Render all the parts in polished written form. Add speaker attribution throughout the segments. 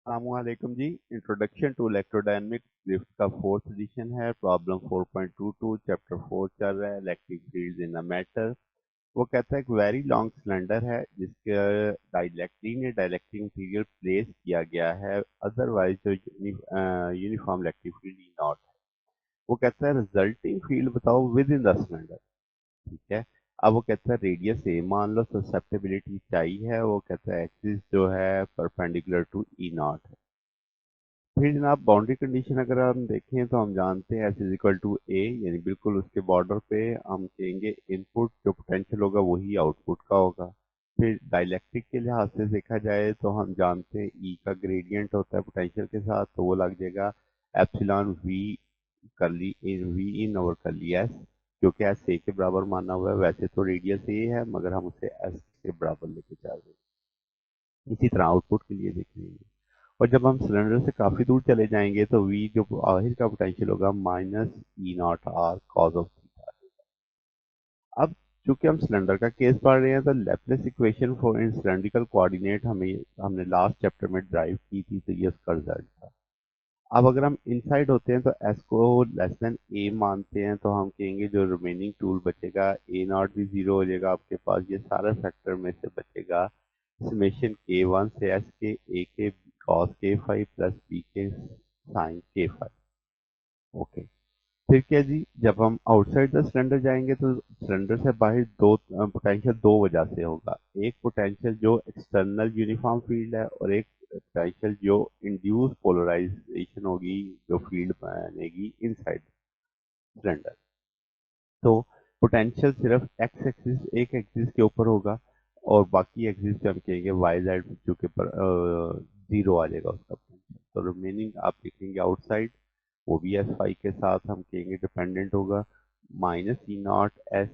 Speaker 1: अस्सलामुअलैकुम जी। Introduction to electrodynamics lift का fourth edition है। प्रॉब्लम 4.22 चैप्टर 4 चल रहा है, electric field in a matter. वो कहता है एक वेरी लॉन्ग सिलेंडर है जिसके डाइलेक्ट्रिक मटेरियल प्लेस किया गया है, अदरवाइज जो uniform electric field E not है। वो कहता है रिजल्टिंग फील्ड बताओ विद इन द सिलेंडर। ठीक है। अब वो कहता है रेडियस ए मान लो, ससेप्टेबिलिटी चाहिए है। वो कहता है एक्सिस जो है परपेंडिकुलर टू ई नॉट है। फिर जनाब बाउंड्री कंडीशन अगर हम देखें तो हम जानते हैं एस इज इक्वल टू ए, यानी बिल्कुल उसके बॉर्डर पे हम कहेंगे इनपुट जो पोटेंशियल होगा वही आउटपुट का होगा। फिर डाइलेक्ट्रिक के लिहाज से देखा जाए तो हम जानते हैं ई का ग्रेडियंट होता है पोटेंशियल के साथ, तो वो लग जाएगा epsilon V curly in V in over curly S, क्योंकि एस ए के बराबर माना हुआ है। वैसे तो रेडियस ए है मगर हम उसे एस के बराबर लेके चल रहे हैं। इसी तरह आउटपुट के लिए देख लेंगे। और जब हम सिलेंडर से काफी दूर चले जाएंगे तो V जो आखिर का पोटेंशियल होगा minus E naught r cos of theta. अब चूंकि हम सिलेंडर का केस पढ़ रहे हैं तो Laplace equation for in cylindrical coordinate हमने लास्ट चैप्टर में ड्राइव की थी, तो ये उसका रिजल्ट था। अब अगर हम इनसाइड होते हैं तो S को लेस देन ए मानते हैं, तो हम कहेंगे जो रिमेनिंग टूल बचेगा ए नॉट भी जीरो हो जाएगा आपके पास। ये सारा फैक्टर में से बचेगा समेशन के वन से एस के ए के कॉस के फाइव प्लस बी के साइन के फाइव। ओके। फिर क्या जी, जब हम आउटसाइड द सिलेंडर जाएंगे तो सिलेंडर से बाहर दो पोटेंशियल दो वजह से होगा। एक पोटेंशियल जो एक्सटर्नल यूनिफॉर्म फील्ड है और एक पोटेंशियल जो इंड्यूस पोलराइजेशन होगी, जो फील्ड बनेगी इनसाइड सिलेंडर। तो पोटेंशियल सिर्फ एक्स एक्सिस एक एक्सिस के ऊपर होगा और बाकी एक्सिस पे हम कहेंगे वाई जेड जो के पर जीरो आ जाएगा उसका पोटेंशियल। तो रिमेनिंग आप देखेंगे आउटसाइड, वो भी एस फाई के साथ हम कहेंगे डिपेंडेंट होगा, minus E naught S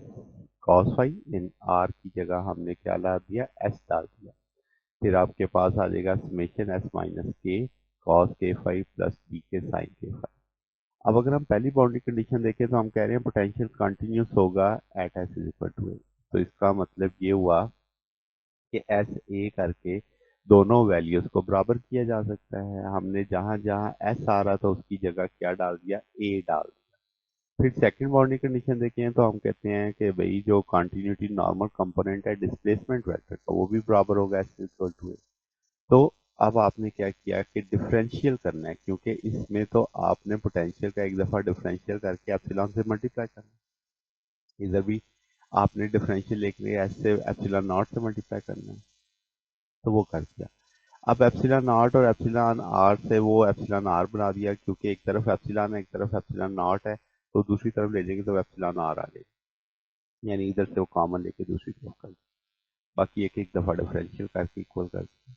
Speaker 1: cos phi. इन आर की जगह हमने क्या ला दिया, एस डाल दिया। फिर आपके पास आ जाएगा समेशन एस माइनस के कॉस के फाइव प्लस बी के साइन के फाइव। अब अगर हम पहली बाउंड्री कंडीशन देखें तो हम कह रहे हैं पोटेंशियल कंटिन्यूस होगा at S is equal to A. तो इसका मतलब ये हुआ कि एस ए करके दोनों वैल्यूज को बराबर किया जा सकता है। हमने जहां जहां एस आ रहा था उसकी जगह क्या डाल दिया, ए डाल दिया। फिर सेकंड बाउंड्री कंडीशन देखें तो हम कहते हैं कि भाई जो कंटिन्यूटी नॉर्मल कंपोनेंट है डिस्प्लेसमेंट वेक्टर का वो भी बराबर होगा एस इक्वल टू ए। तो अब आपने क्या किया कि डिफरेंशियल करना है, क्योंकि इसमें तो आपने पोटेंशियल का एक दफा डिफरेंशियल करके एप्सिलॉन से मल्टीप्लाई करना है। इधर भी आपने डिफरेंशियल लेके एस से एप्सिलॉन नॉट से मल्टीप्लाई करना है, तो वो कर दिया। अब एप्सिलॉन नॉट और एप्सिलॉन आर से वो एप्सिलॉन आर बना दिया, क्योंकि एक तरफ एप्सिलॉन है एक तरफ एप्सिलॉन नॉट है, तो दूसरी तरफ ले जाएंगे तो एप्सिलॉन आर आ जाएगी, यानी इधर से वो कॉमन लेके दूसरी तरफ कर दिया। बाकी एक एक दफा डिफरेंशियल करके इक्वल कर दिया।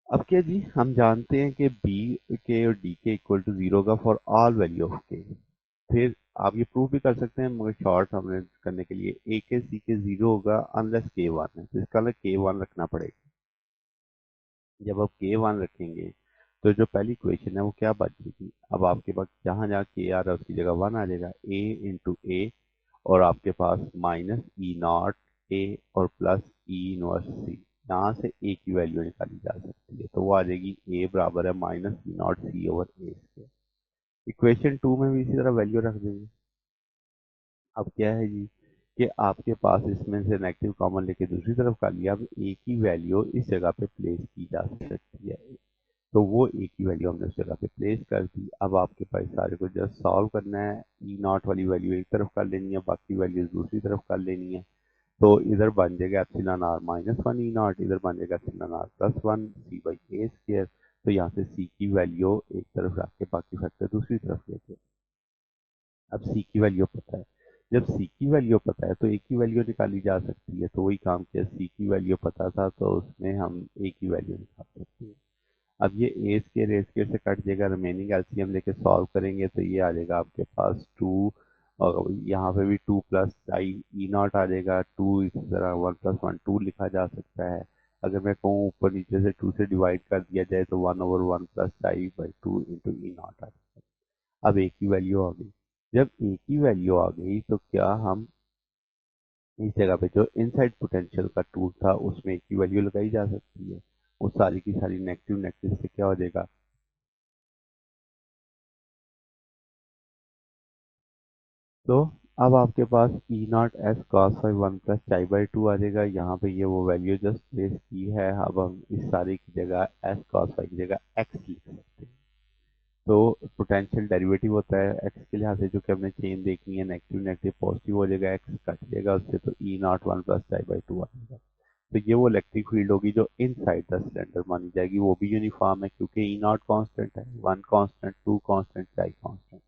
Speaker 1: अब क्या जी, हम जानते हैं कि बी के और डी के इक्वल टू जीरो का फॉर ऑल वैल्यू ऑफ के। फिर आप ये प्रूव भी कर सकते हैं मगर शॉर्ट हमने करने के लिए ए के सी के जीरो होगा अनलेस के वन है, तो इसका मतलब के वन रखना पड़ेगा। जब आप के वन रखेंगे तो जो पहली इक्वेशन है वो क्या बच जाएगी, अब आपके पास जहां जहां के आ रहा है उसकी जगह वन आ जाएगा, ए इंटू ए और आपके पास माइनस ई नॉट ए और प्लस ई इनवर्स सी। यहाँ से ए की वैल्यू निकाली जा सकती है, तो वो आ जाएगी ए बराबर है minus E naught C over a square. Equation two में भी इसी तरह वैल्यू रख देंगे। अब क्या है जी कि आपके पास इसमें से नेगेटिव कॉमन लेके दूसरी तरफ कर लिया, अब ए की वैल्यू इस जगह पे प्लेस की जा सकती है, तो वो ए की वैल्यू हमने उस जगह पे प्लेस कर दी। अब आपके पास सारे को जस्ट सॉल्व करना है, ई नॉट वाली वैल्यू एक तरफ कर लेनी है, बाकी वैल्यूज दूसरी तरफ कर लेनी है। तो इधर बन जाएगा epsilon r minus one E naught, इधर बन जाएगा epsilon r plus one C by a square. तो यहाँ से सी की वैल्यू एक तरफ रख के बाकी फैक्टर दूसरी तरफ लेके, अब सी की वैल्यू पता है। जब सी की वैल्यू पता है तो ए की वैल्यू निकाली जा सकती है, तो वही काम किया, सी की वैल्यू पता था तो उसमें हम ए की वैल्यू निकाल सकते हैं। अब ये ए स्केयर से कट जाएगा, रिमेनिंग एलसीएम लेके सॉल्व करेंगे तो ये आ जाएगा आपके पास टू, और यहाँ पे भी two plus i e naught आ जाएगा टू, इस तरह वन प्लस वन टू लिखा जा सकता है। अगर मैं कहूँ ऊपर नीचे से टू से डिवाइड कर दिया जाए तो one over one plus i by two into e naught आ जाएगा। अब ए की वैल्यू आ गई। जब ए की वैल्यू आ गई तो क्या हम इस जगह पे जो इनसाइड पोटेंशियल का टूल था उसमें ए की वैल्यू लगाई जा सकती है। वो सारी की सारी नेगेटिव नेगेटिव से क्या हो जाएगा, तो अब आपके पास e naught S cos phi one plus chi by two आ जाएगा। यहाँ पे ये वो वैल्यू जस्ट प्लेस की है। अब हम इस सारी की जगह एस कॉस फाई की जगह एक्स लिख सकते हैं। तो पोटेंशियल डेरिवेटिव होता है एक्स के लिहाज से, जो कि हमने चेन देखनी है, नेगेटिव नेगेटिव पॉजिटिव हो जाएगा, एक्स कट जाएगा उससे, तो ई not one plus chi by two आ जाएगा। तो ये वो इलेक्ट्रिक फील्ड होगी जो इनसाइड द सिलेंडर मानी जाएगी। वो भी यूनिफॉर्म है क्योंकि ई नॉट कांस्टेंट है, वन कांस्टेंट, टू कांस्टेंट, चाई कांस्टेंट।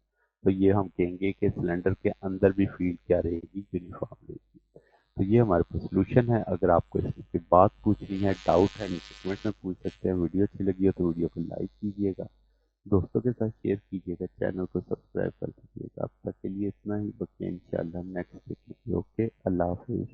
Speaker 1: तो ये हम कहेंगे कि सिलेंडर के अंदर भी फील्ड क्या रहेगी, यूनिफॉर्म रहेगी। तो ये हमारे पास सोल्यूशन है। अगर आपको इसकी बात पूछनी है, डाउट है, नीचे कमेंट में पूछ सकते हैं। वीडियो अच्छी लगी हो तो वीडियो को लाइक कीजिएगा, दोस्तों के साथ शेयर कीजिएगा, चैनल को सब्सक्राइब कर दीजिएगा। अब तक के लिए इतना ही, बाकी इंशाल्लाह नेक्स्ट देखेंगे। ओके, अल्लाह हाफिज।